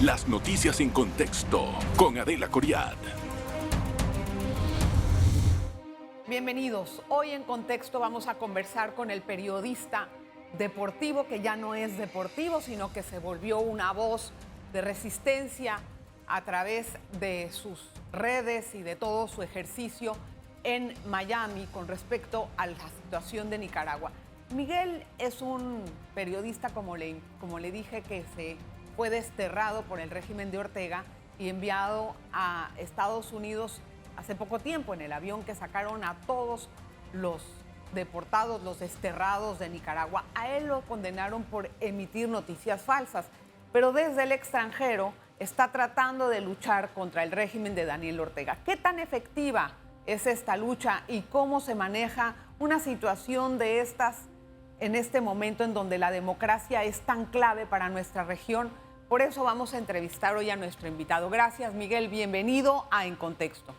Las noticias en contexto con Adela Coriad. Bienvenidos. Hoy en Contexto vamos a conversar con el periodista deportivo que ya no es deportivo, sino que se volvió una voz de resistencia a través de sus redes y de todo su ejercicio en Miami con respecto a la situación de Nicaragua. Miguel es un periodista, como le dije, que se fue desterrado por el régimen de Ortega y enviado a Estados Unidos hace poco tiempo en el avión que sacaron a todos los deportados, los desterrados de Nicaragua. A él lo condenaron por emitir noticias falsas, pero desde el extranjero está tratando de luchar contra el régimen de Daniel Ortega. ¿Qué tan efectiva es esta lucha y cómo se maneja una situación de estas en este momento en donde la democracia es tan clave para nuestra región? Por eso vamos a entrevistar hoy a nuestro invitado. Gracias, Miguel. Bienvenido a En Contexto.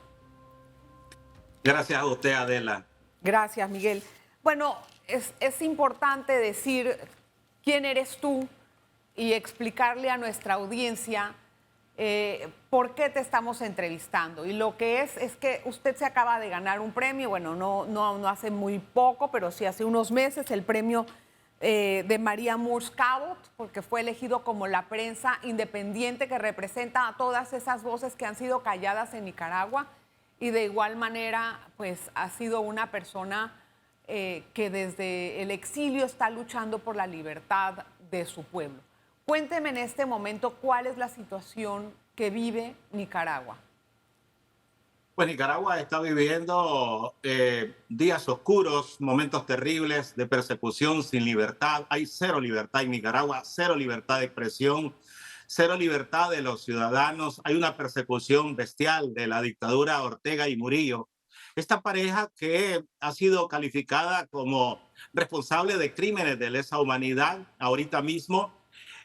Gracias a usted, Adela. Gracias, Miguel. Bueno, es importante decir quién eres tú y explicarle a nuestra audiencia por qué te estamos entrevistando. Y lo que es que usted se acaba de ganar un premio, bueno, no hace muy poco, pero sí hace unos meses, el premio de María Moores Cabot, porque fue elegido como la prensa independiente que representa a todas esas voces que han sido calladas en Nicaragua. Y de igual manera, pues ha sido una persona que desde el exilio está luchando por la libertad de su pueblo. Cuénteme en este momento cuál es la situación que vive Nicaragua. Pues Nicaragua está viviendo días oscuros, momentos terribles de persecución sin libertad. Hay cero libertad en Nicaragua, cero libertad de expresión, cero libertad de los ciudadanos. Hay una persecución bestial de la dictadura Ortega y Murillo. Esta pareja que ha sido calificada como responsable de crímenes de lesa humanidad, ahorita mismo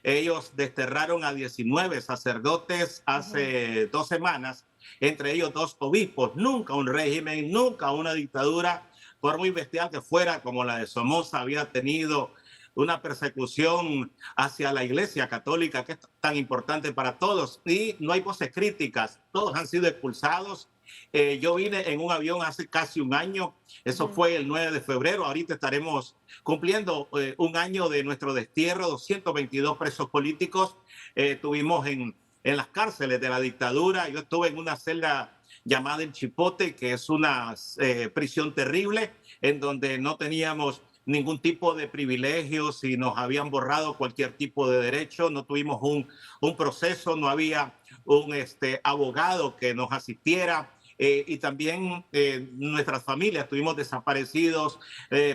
ellos desterraron a 19 sacerdotes hace 2 semanas, entre ellos 2 obispos. Nunca un régimen, nunca una dictadura, por muy bestial que fuera, como la de Somoza, había tenido una persecución hacia la Iglesia Católica, que es tan importante para todos. Y no hay voces críticas, todos han sido expulsados. Yo vine en un avión hace casi un año, eso fue el 9 de febrero, ahorita estaremos cumpliendo un año de nuestro destierro, 222 presos políticos tuvimos en las cárceles de la dictadura. Yo estuve en una celda llamada El Chipote, que es una prisión terrible, en donde no teníamos ningún tipo de privilegios y nos habían borrado cualquier tipo de derecho. No tuvimos un proceso, no había un abogado que nos asistiera. Y también nuestras familias estuvimos desaparecidos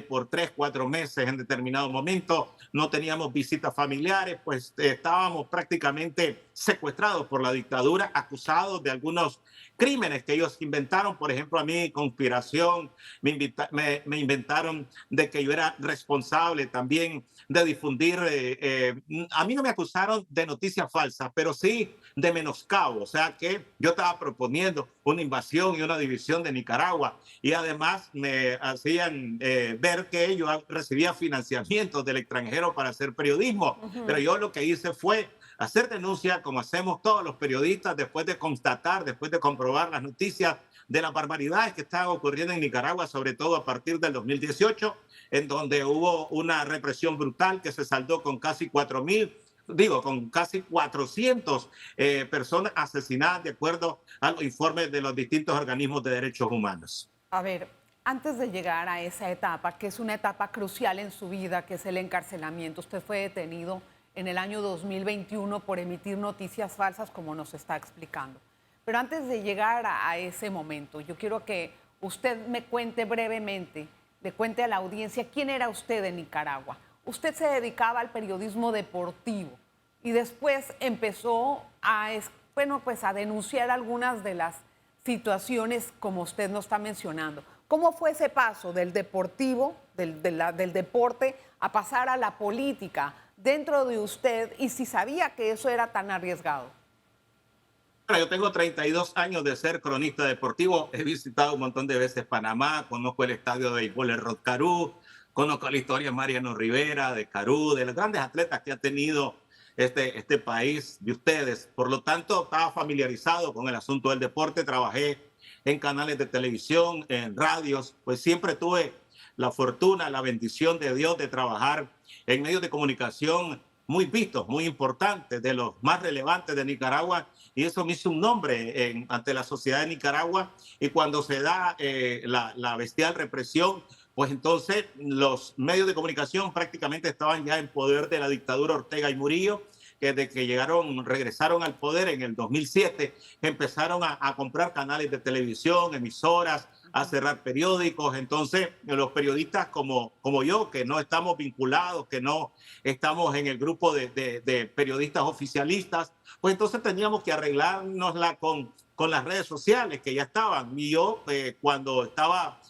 por 3, 4 meses en determinado momento. No teníamos visitas familiares, pues estábamos prácticamente secuestrados por la dictadura, acusados de algunos crímenes que ellos inventaron. Por ejemplo, a mí, conspiración, me inventaron de que yo era responsable también de difundir, a mí no me acusaron de noticias falsas, pero sí de menoscabo, o sea que yo estaba proponiendo una invasión y una división de Nicaragua, y además me hacían ver que yo recibía financiamientos del extranjero para hacer periodismo, pero yo lo que hice fue hacer denuncia como hacemos todos los periodistas después de constatar, después de comprobar las noticias de las barbaridades que estaban ocurriendo en Nicaragua, sobre todo a partir del 2018, en donde hubo una represión brutal que se saldó con casi 400 personas asesinadas, de acuerdo a los informes de los distintos organismos de derechos humanos. A ver, antes de llegar a esa etapa, que es una etapa crucial en su vida, que es el encarcelamiento, usted fue detenido en el año 2021 por emitir noticias falsas, como nos está explicando. Pero antes de llegar a ese momento, yo quiero que usted me cuente brevemente, le cuente a la audiencia quién era usted en Nicaragua. Usted se dedicaba al periodismo deportivo y después empezó a denunciar algunas de las situaciones como usted nos está mencionando. ¿Cómo fue ese paso del deportivo, del deporte, a pasar a la política dentro de usted, y si sabía que eso era tan arriesgado? Bueno, yo tengo 32 años de ser cronista deportivo. He visitado un montón de veces Panamá, conozco el estadio de béisbol El Rod Caru, conozco la historia de Mariano Rivera, de Caru, de los grandes atletas que ha tenido este país de ustedes. Por lo tanto, estaba familiarizado con el asunto del deporte, trabajé en canales de televisión, en radios, pues siempre tuve la fortuna, la bendición de Dios de trabajar en medios de comunicación muy vistos, muy importantes, de los más relevantes de Nicaragua, y eso me hizo un nombre ante la sociedad de Nicaragua. Y cuando se da la bestial represión, pues entonces los medios de comunicación prácticamente estaban ya en poder de la dictadura Ortega y Murillo, que desde que regresaron al poder en el 2007, empezaron a comprar canales de televisión, emisoras, a cerrar periódicos. Entonces, los periodistas como yo, que no estamos vinculados, que no estamos en el grupo de periodistas oficialistas, pues entonces teníamos que arreglárnosla con las redes sociales que ya estaban. Y yo, cuando estaba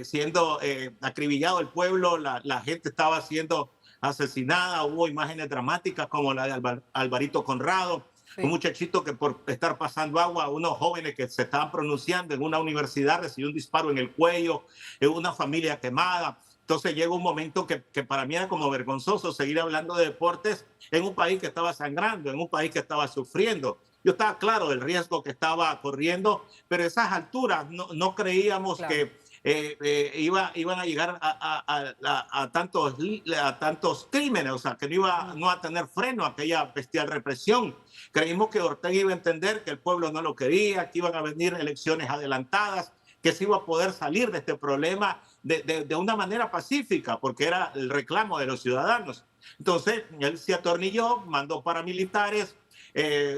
siendo acribillado el pueblo, la gente estaba siendo asesinada, hubo imágenes dramáticas como la de Alvarito Conrado, sí, un muchachito que por estar pasando agua, unos jóvenes que se estaban pronunciando en una universidad recibió un disparo en el cuello, una familia quemada. Entonces llega un momento que para mí era como vergonzoso seguir hablando de deportes en un país que estaba sangrando, en un país que estaba sufriendo. Yo estaba claro del riesgo que estaba corriendo, pero a esas alturas no creíamos, claro, que iban a llegar a tantos crímenes, o sea, que no a tener freno a aquella bestial represión. Creímos que Ortega iba a entender que el pueblo no lo quería, que iban a venir elecciones adelantadas, que se iba a poder salir de este problema de una manera pacífica, porque era el reclamo de los ciudadanos. Entonces, él se atornilló, mandó paramilitares,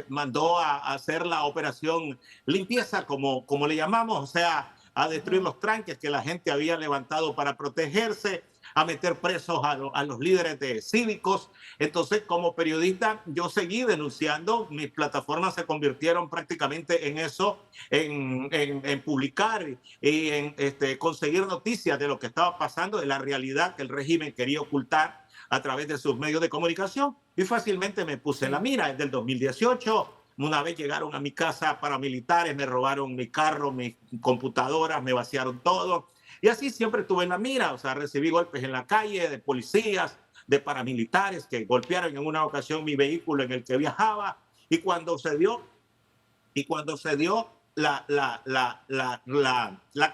mandó a hacer la operación limpieza, como le llamamos, o sea, a destruir los tranques que la gente había levantado para protegerse, a meter presos a los líderes cívicos. Entonces, como periodista, yo seguí denunciando. Mis plataformas se convirtieron prácticamente en eso, en publicar y en conseguir noticias de lo que estaba pasando, de la realidad que el régimen quería ocultar a través de sus medios de comunicación. Y fácilmente me puse en la mira. Desde el 2018, una vez llegaron a mi casa paramilitares, me robaron mi carro, mis computadoras, me vaciaron todo. Y así siempre estuve en la mira, o sea, recibí golpes en la calle de policías, de paramilitares que golpearon en una ocasión mi vehículo en el que viajaba. Y cuando se dio la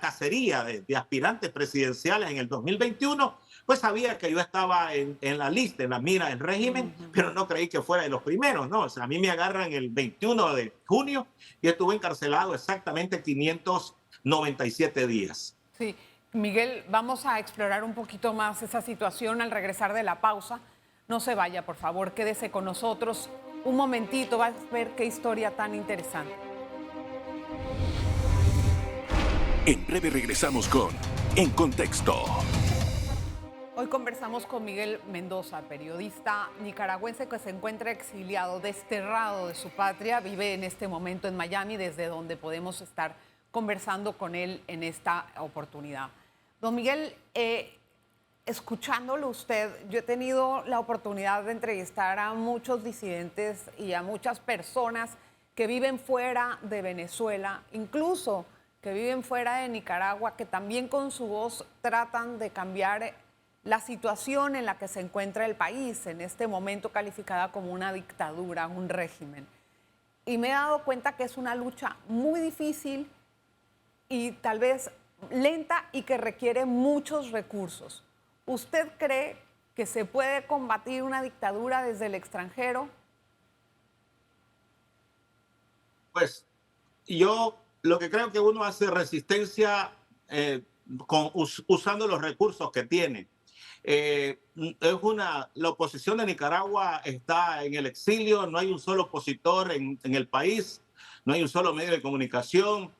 cacería de aspirantes presidenciales en el 2021, pues sabía que yo estaba en la lista, en la mira del régimen, pero no creí que fuera de los primeros, ¿no? O sea, a mí me agarran el 21 de junio y estuve encarcelado exactamente 597 días. Sí, Miguel, vamos a explorar un poquito más esa situación al regresar de la pausa. No se vaya, por favor, quédese con nosotros un momentito, vas a ver qué historia tan interesante. En breve regresamos con En Contexto. Hoy conversamos con Miguel Mendoza, periodista nicaragüense que se encuentra exiliado, desterrado de su patria, vive en este momento en Miami, desde donde podemos estar conversando con él en esta oportunidad. Don Miguel, escuchándolo usted, yo he tenido la oportunidad de entrevistar a muchos disidentes y a muchas personas que viven fuera de Venezuela, incluso que viven fuera de Nicaragua, que también con su voz tratan de cambiar la situación en la que se encuentra el país, en este momento calificada como una dictadura, un régimen. Y me he dado cuenta que es una lucha muy difícil y tal vez lenta y que requiere muchos recursos. ¿Usted cree que se puede combatir una dictadura desde el extranjero? Pues yo lo que creo que uno hace resistencia usando los recursos que tiene. La oposición de Nicaragua está en el exilio, no hay un solo opositor en el país, no hay un solo medio de comunicación.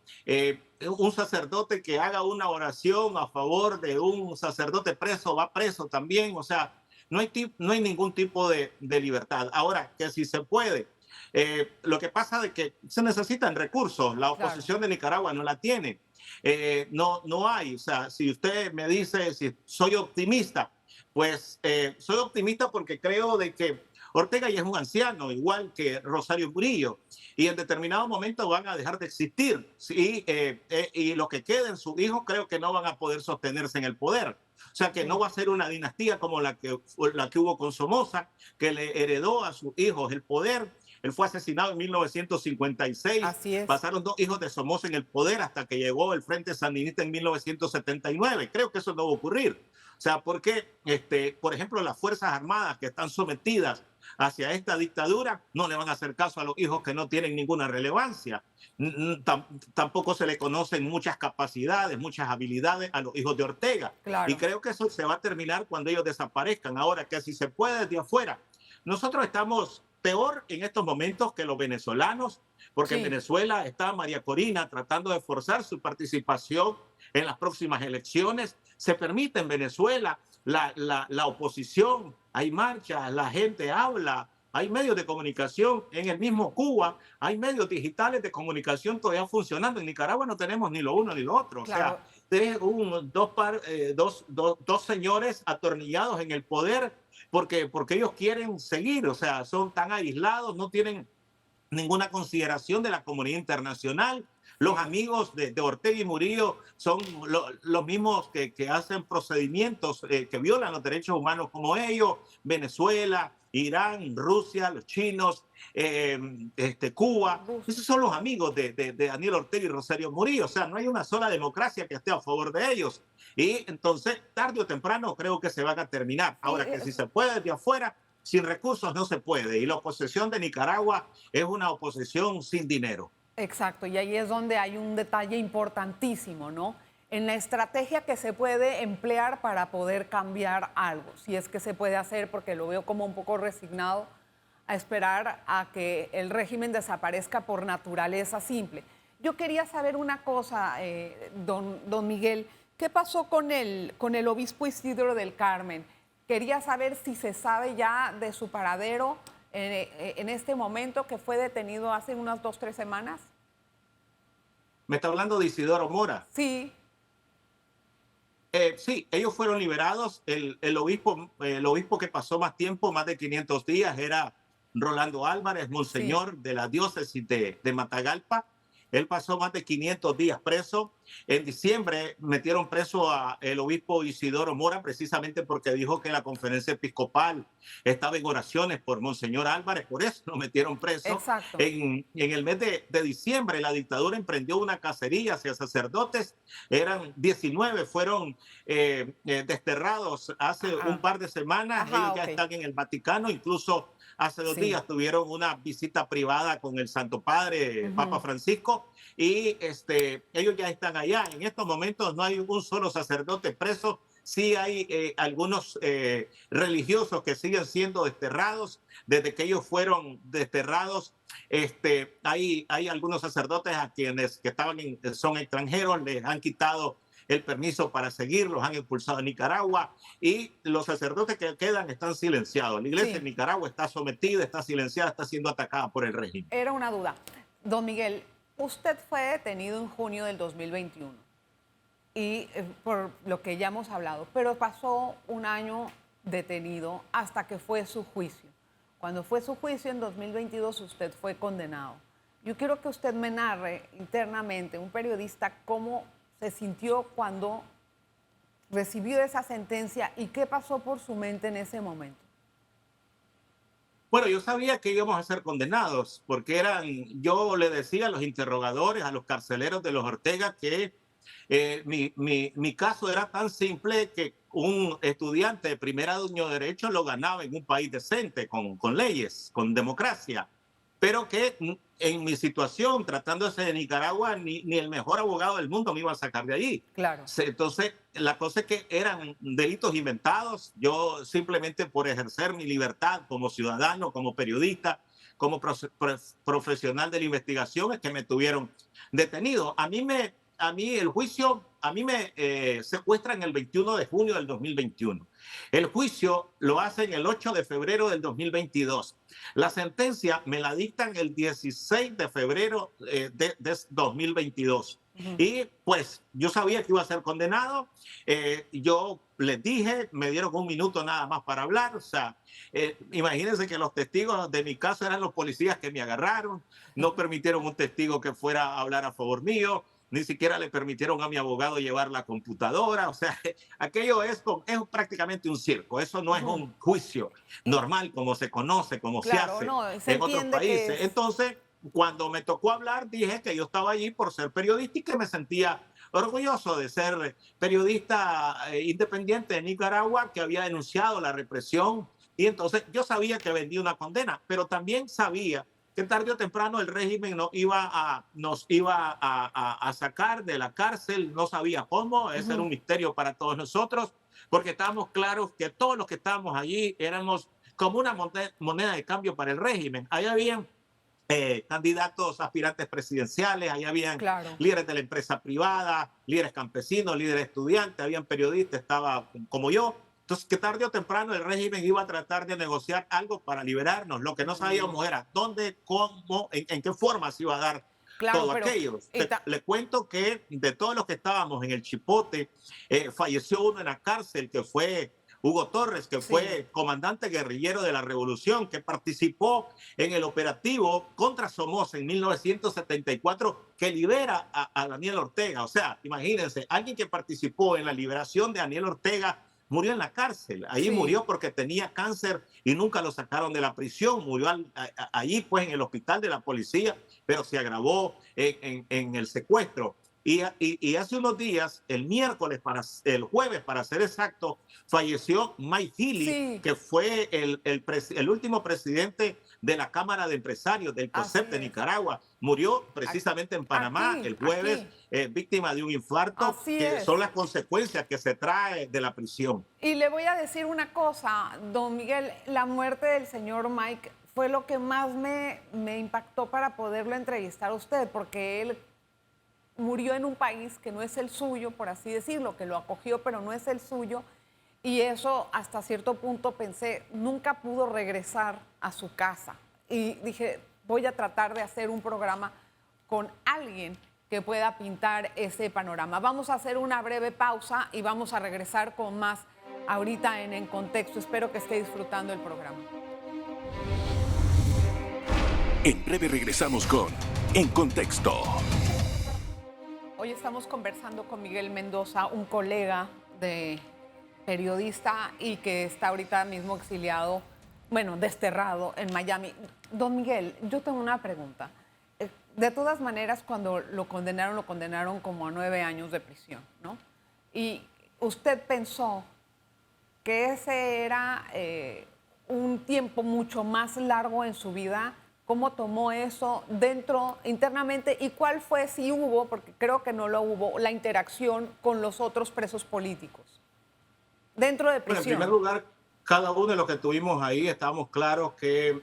Un sacerdote que haga una oración a favor de un sacerdote preso va preso también. O sea, no hay ningún tipo de libertad. Ahora, que si se puede, lo que pasa es que se necesitan recursos. La oposición, claro, de Nicaragua no la tiene. No hay. O sea, si usted me dice si soy optimista, pues soy optimista porque creo de que Ortega ya es un anciano, igual que Rosario Murillo, y en determinado momento van a dejar de existir. ¿Sí? Y los que queden, sus hijos, creo que no van a poder sostenerse en el poder. O sea que no va a ser una dinastía como la que hubo con Somoza, que le heredó a sus hijos el poder. Él fue asesinado en 1956. Así es. Pasaron 2 hijos de Somoza en el poder hasta que llegó el Frente Sandinista en 1979. Creo que eso no va a ocurrir. O sea, porque, por ejemplo, las Fuerzas Armadas que están sometidas hacia esta dictadura no le van a hacer caso a los hijos que no tienen ninguna relevancia. Tampoco se le conocen muchas capacidades, muchas habilidades a los hijos de Ortega. Claro. Y creo que eso se va a terminar cuando ellos desaparezcan. Ahora que si se puede desde afuera. Nosotros estamos peor en estos momentos que los venezolanos, porque en Venezuela está María Corina tratando de forzar su participación en las próximas elecciones. Se permite en Venezuela la oposición, hay marchas, la gente habla, hay medios de comunicación. En el mismo Cuba hay medios digitales de comunicación todavía funcionando. En Nicaragua no tenemos ni lo uno ni lo otro. Claro. O sea, dos señores atornillados en el poder porque ellos quieren seguir. O sea, son tan aislados, no tienen ninguna consideración de la comunidad internacional. Los amigos de Ortega y Murillo son los mismos que hacen procedimientos que violan los derechos humanos como ellos. Venezuela, Irán, Rusia, los chinos, Cuba. Esos son los amigos de Daniel Ortega y Rosario Murillo. O sea, no hay una sola democracia que esté a favor de ellos. Y entonces, tarde o temprano, creo que se van a terminar. Ahora, que si se puede desde afuera, sin recursos no se puede. Y la oposición de Nicaragua es una oposición sin dinero. Exacto, y ahí es donde hay un detalle importantísimo, ¿no? En la estrategia que se puede emplear para poder cambiar algo, si es que se puede hacer, porque lo veo como un poco resignado a esperar a que el régimen desaparezca por naturaleza simple. Yo quería saber una cosa, don Miguel, ¿qué pasó con el obispo Isidro del Carmen? Quería saber si se sabe ya de su paradero en este momento, que fue detenido hace unas 2 o 3 semanas. ¿Me está hablando de Isidoro Mora? Sí. Sí, ellos fueron liberados. El obispo que pasó más tiempo, más de 500 días, era Rolando Álvarez, monseñor de la diócesis de Matagalpa. Él pasó más de 500 días preso. En diciembre metieron preso al obispo Isidoro Mora precisamente porque dijo que la conferencia episcopal estaba en oraciones por Monseñor Álvarez. Por eso lo metieron preso. Exacto. En el mes de diciembre la dictadura emprendió una cacería hacia sacerdotes. Eran 19, fueron desterrados hace un par de semanas. Ellos ya están en el Vaticano, incluso hace 2 días tuvieron una visita privada con el Santo Padre, Papa Francisco, y ellos ya están allá. En estos momentos no hay un solo sacerdote preso. Sí hay algunos religiosos que siguen siendo desterrados. Desde que ellos fueron desterrados, hay algunos sacerdotes a quienes que son extranjeros, les han quitado el permiso para seguir, los han expulsado a Nicaragua, y los sacerdotes que quedan están silenciados. La iglesia en Nicaragua está sometida, está silenciada, está siendo atacada por el régimen. Era una duda. Don Miguel, usted fue detenido en junio del 2021, y por lo que ya hemos hablado, pero pasó un año detenido hasta que fue su juicio. Cuando fue su juicio en 2022, usted fue condenado. Yo quiero que usted me narre internamente, un periodista, cómo se sintió cuando recibió esa sentencia y qué pasó por su mente en ese momento. Bueno, yo sabía que íbamos a ser condenados porque yo le decía a los interrogadores, a los carceleros de los Ortega, que mi caso era tan simple que un estudiante de primer año de Derecho lo ganaba en un país decente, con leyes, con democracia, pero que en mi situación, tratándose de Nicaragua, ni el mejor abogado del mundo me iba a sacar de allí. Claro. Entonces, la cosa es que eran delitos inventados. Yo simplemente por ejercer mi libertad como ciudadano, como periodista, como profesional de la investigación, es que me tuvieron detenido. A mí el juicio, me secuestran el 21 de junio del 2021. El juicio lo hacen el 8 de febrero del 2022. La sentencia me la dictan el 16 de febrero de 2022. Y pues yo sabía que iba a ser condenado. Yo les dije, me dieron 1 minuto nada más para hablar. O sea, imagínense que los testigos de mi caso eran los policías que me agarraron. No permitieron un testigo que fuera a hablar a favor mío. ni siquiera le permitieron a mi abogado llevar la computadora. O sea, aquello es prácticamente un circo. Eso no es un juicio normal como se conoce, como se Claro, hace no, se en otros entiende que países. es... Entonces, cuando me tocó hablar, dije que yo estaba allí por ser periodista y que me sentía orgulloso de ser periodista independiente de Nicaragua que había denunciado la represión. Y entonces yo sabía que vendía una condena, pero también sabía que tarde o temprano el régimen nos iba a sacar de la cárcel. No sabía cómo, ese era un misterio para todos nosotros, porque estábamos claros que todos los que estábamos allí éramos como una moneda de cambio para el régimen. Ahí habían candidatos aspirantes presidenciales, ahí habían Claro. líderes de la empresa privada, líderes campesinos, líderes estudiantes, habían periodistas, estaba como yo. Entonces, que tarde o temprano el régimen iba a tratar de negociar algo para liberarnos. Lo que no sabíamos era dónde, cómo, en qué forma se iba a dar Claro, todo pero aquello. Le cuento que de todos los que estábamos en el Chipote, falleció uno en la cárcel, que fue Hugo Torres, que fue comandante guerrillero de la Revolución, que participó en el operativo contra Somoza en 1974, que libera a Daniel Ortega. O sea, imagínense, alguien que participó en la liberación de Daniel Ortega murió en la cárcel. Ahí murió porque tenía cáncer y nunca lo sacaron de la prisión. Murió allí, pues, en el hospital de la policía, pero se agravó en el secuestro. Y hace unos días, el jueves, para ser exacto, falleció Mike Healy, que fue el último presidente de la Cámara de Empresarios del COSEP de Nicaragua. Murió precisamente en Panamá el jueves, víctima de un infarto, que son las consecuencias que se trae de la prisión. Y le voy a decir una cosa, don Miguel, la muerte del señor Mike fue lo que más me impactó para poderlo entrevistar a usted, porque él murió en un país que no es el suyo, por así decirlo, que lo acogió, pero no es el suyo. Y eso, hasta cierto punto, pensé, nunca pudo regresar a su casa. Y dije, voy a tratar de hacer un programa con alguien que pueda pintar ese panorama. Vamos a hacer una breve pausa y vamos a regresar con más ahorita en Contexto. Espero que esté disfrutando el programa. En breve regresamos con En Contexto. Hoy estamos conversando con Miguel Mendoza, un colega periodista y que está ahorita mismo exiliado, bueno, desterrado en Miami. Don Miguel, yo tengo una pregunta. De todas maneras, cuando lo condenaron como a 9 años de prisión, ¿no? Y usted pensó que ese era un tiempo mucho más largo en su vida. ¿Cómo tomó eso internamente? ¿Y cuál fue, si hubo, porque creo que no lo hubo, la interacción con los otros presos políticos dentro de prisión? Bueno, en primer lugar, cada uno de los que estuvimos ahí estábamos claros que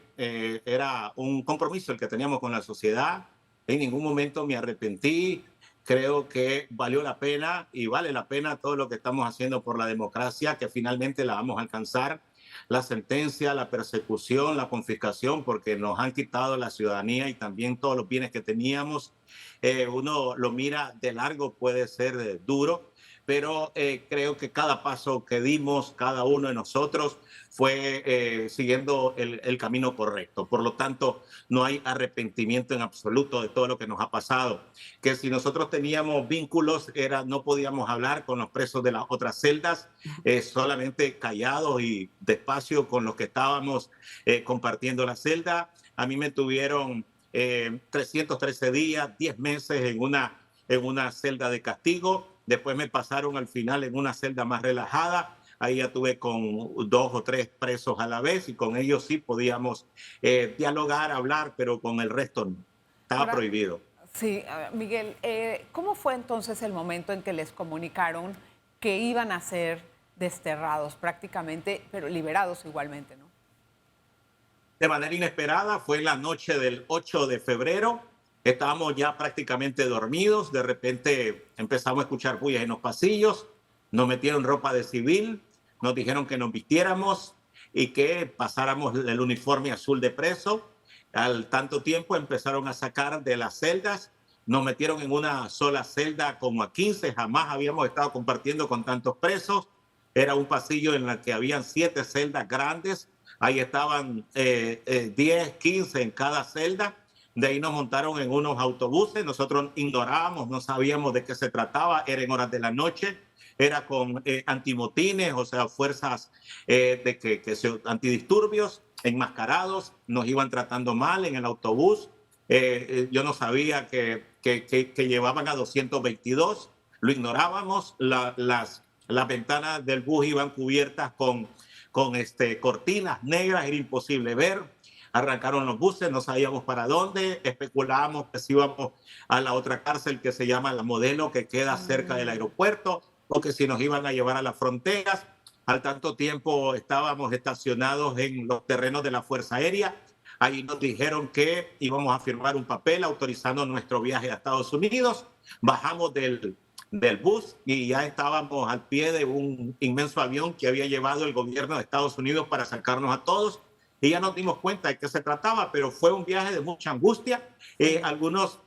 era un compromiso el que teníamos con la sociedad. En ningún momento me arrepentí. Creo que valió la pena y vale la pena todo lo que estamos haciendo por la democracia, que finalmente la vamos a alcanzar. La sentencia, la persecución, la confiscación, porque nos han quitado la ciudadanía y también todos los bienes que teníamos. Uno lo mira de largo, puede ser duro, pero creo que cada paso que dimos, cada uno de nosotros, fue siguiendo el camino correcto. Por lo tanto, no hay arrepentimiento en absoluto de todo lo que nos ha pasado. Que si nosotros teníamos vínculos, no podíamos hablar con los presos de las otras celdas, solamente callados y despacio con los que estábamos compartiendo la celda. A mí me tuvieron 313 días, 10 meses en una celda de castigo. Después me pasaron al final en una celda más relajada. Ahí ya tuve con 2 o 3 presos a la vez y con ellos sí podíamos dialogar, hablar, pero con el resto no. Estaba prohibido. Sí, Miguel, ¿cómo fue entonces el momento en que les comunicaron que iban a ser desterrados prácticamente, pero liberados igualmente, ¿no? De manera inesperada, fue la noche del 8 de febrero. Estábamos ya prácticamente dormidos. De repente empezamos a escuchar bullas en los pasillos. Nos metieron ropa de civil. Nos dijeron que nos vistiéramos y que pasáramos el uniforme azul de preso. Al tanto tiempo empezaron a sacar de las celdas. Nos metieron en una sola celda como a 15. Jamás habíamos estado compartiendo con tantos presos. Era un pasillo en el que habían 7 celdas grandes. Ahí estaban 10, 15 en cada celda. De ahí nos montaron en unos autobuses, nosotros ignorábamos, no sabíamos de qué se trataba, era en horas de la noche, era con antimotines, o sea, fuerzas antidisturbios, enmascarados, nos iban tratando mal en el autobús. Yo no sabía que llevaban a 222, lo ignorábamos, las ventanas del bus iban cubiertas con cortinas negras, era imposible ver. Arrancaron los buses, no sabíamos para dónde, especulábamos que si íbamos a la otra cárcel que se llama La Modelo, que queda cerca del aeropuerto, o que si nos iban a llevar a las fronteras. Al tanto tiempo estábamos estacionados en los terrenos de la Fuerza Aérea. Ahí nos dijeron que íbamos a firmar un papel autorizando nuestro viaje a Estados Unidos. Bajamos del bus y ya estábamos al pie de un inmenso avión que había llevado el gobierno de Estados Unidos para sacarnos a todos. Y ya nos dimos cuenta de qué se trataba, pero fue un viaje de mucha angustia. Algunos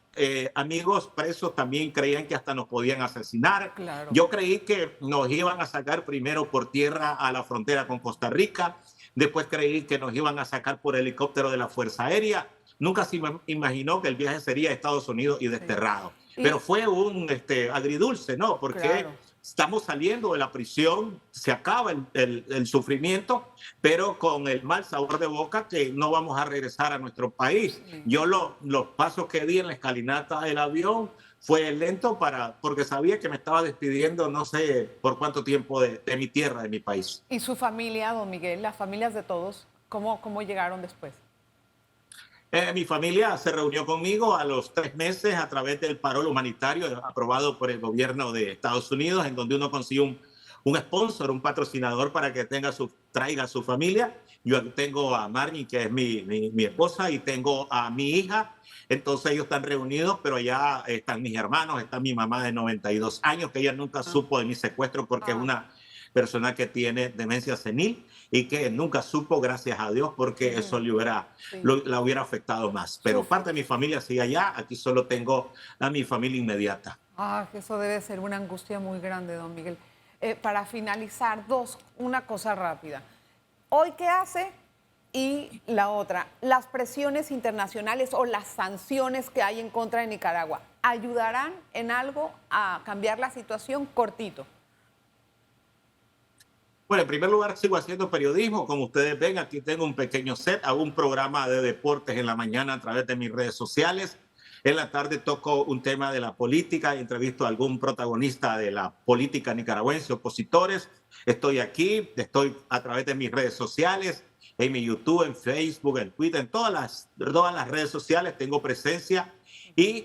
amigos presos también creían que hasta nos podían asesinar. Claro. Yo creí que nos iban a sacar primero por tierra a la frontera con Costa Rica, después creí que nos iban a sacar por helicóptero de la Fuerza Aérea. Nunca se imaginó que el viaje sería a Estados Unidos y desterrado. Sí. Pero fue un agridulce, ¿no? Porque claro, estamos saliendo de la prisión, se acaba el sufrimiento, pero con el mal sabor de boca que no vamos a regresar a nuestro país. Sí. Yo los pasos que di en la escalinata del avión fue lento porque sabía que me estaba despidiendo no sé por cuánto tiempo de mi tierra, de mi país. ¿Y su familia, don Miguel, las familias de todos, cómo llegaron después? Mi familia se reunió conmigo a los 3 meses a través del parol humanitario aprobado por el gobierno de Estados Unidos, en donde uno consigue un sponsor, un patrocinador para que traiga a su familia. Yo tengo a Marnie, que es mi esposa, y tengo a mi hija. Entonces ellos están reunidos, pero allá están mis hermanos, está mi mamá de 92 años, que ella nunca supo de mi secuestro porque es una persona que tiene demencia senil y que nunca supo, gracias a Dios, porque eso la hubiera afectado más. Pero parte de mi familia sigue allá, aquí solo tengo a mi familia inmediata. Eso debe ser una angustia muy grande, don Miguel. Para finalizar, una cosa rápida. ¿Hoy qué hace? Y la otra, las presiones internacionales o las sanciones que hay en contra de Nicaragua, ¿ayudarán en algo a cambiar la situación? Cortito. Bueno, en primer lugar, sigo haciendo periodismo. Como ustedes ven, aquí tengo un pequeño set. Hago un programa de deportes en la mañana a través de mis redes sociales. En la tarde toco un tema de la política. Entrevisto a algún protagonista de la política nicaragüense, opositores. Estoy aquí, estoy a través de mis redes sociales, en mi YouTube, en Facebook, en Twitter, en todas las redes sociales tengo presencia. Y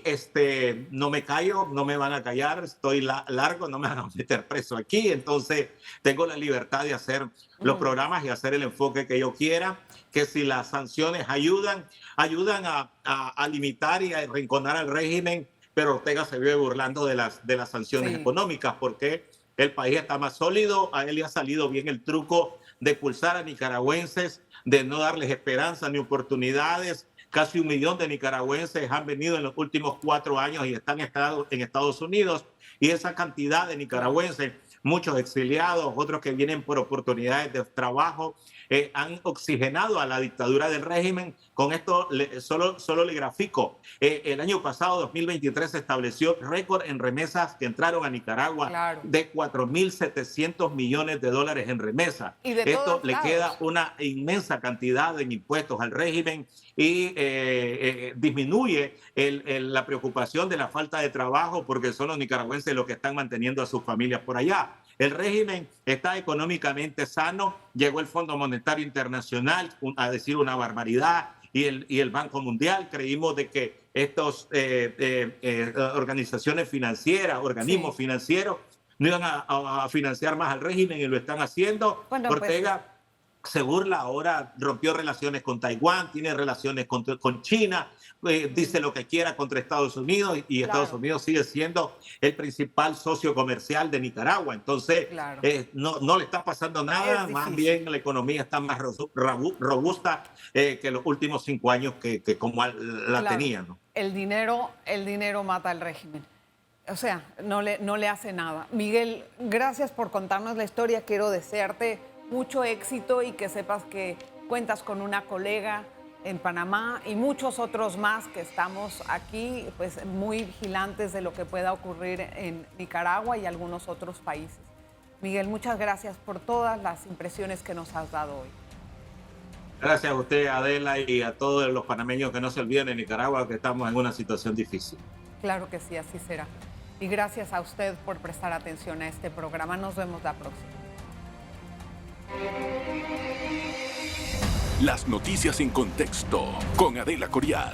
no me callo, no me van a callar, estoy largo, no me van a meter preso aquí. Entonces tengo la libertad de hacer los programas y hacer el enfoque que yo quiera, que si las sanciones ayudan a limitar y a arrinconar al régimen, pero Ortega se vive burlando de las sanciones económicas porque el país está más sólido, a él le ha salido bien el truco de expulsar a nicaragüenses, de no darles esperanza ni oportunidades. Casi 1 millón de nicaragüenses han venido en los últimos 4 años y están en Estados Unidos. Y esa cantidad de nicaragüenses, muchos exiliados, otros que vienen por oportunidades de trabajo, han oxigenado a la dictadura del régimen. Con esto solo le grafico. El año pasado, 2023, se estableció récord en remesas que entraron a Nicaragua de 4.700 millones de dólares en remesas. Esto le queda una inmensa cantidad de impuestos al régimen y disminuye la preocupación de la falta de trabajo porque son los nicaragüenses los que están manteniendo a sus familias por allá. El régimen está económicamente sano, llegó el Fondo Monetario Internacional a decir una barbaridad y el Banco Mundial. Creímos de que estas organizaciones financieras, organismos financieros, no iban a financiar más al régimen y lo están haciendo. Bueno, Ortega se burla ahora, rompió relaciones con Taiwán, tiene relaciones con China, dice lo que quiera contra Estados Unidos y Estados Unidos sigue siendo el principal socio comercial de Nicaragua. Entonces, no le está pasando nada, más bien la economía está más robusta que los últimos 5 años que como la tenían, ¿no? El dinero mata al régimen. O sea, no le hace nada. Miguel, gracias por contarnos la historia. Quiero desearte mucho éxito y que sepas que cuentas con una colega en Panamá y muchos otros más que estamos aquí, pues muy vigilantes de lo que pueda ocurrir en Nicaragua y algunos otros países. Miguel, muchas gracias por todas las impresiones que nos has dado hoy. Gracias a usted, Adela, y a todos los panameños que no se olviden en Nicaragua que estamos en una situación difícil. Claro que sí, así será. Y gracias a usted por prestar atención a este programa. Nos vemos la próxima. Las noticias en contexto con Adela Coriad.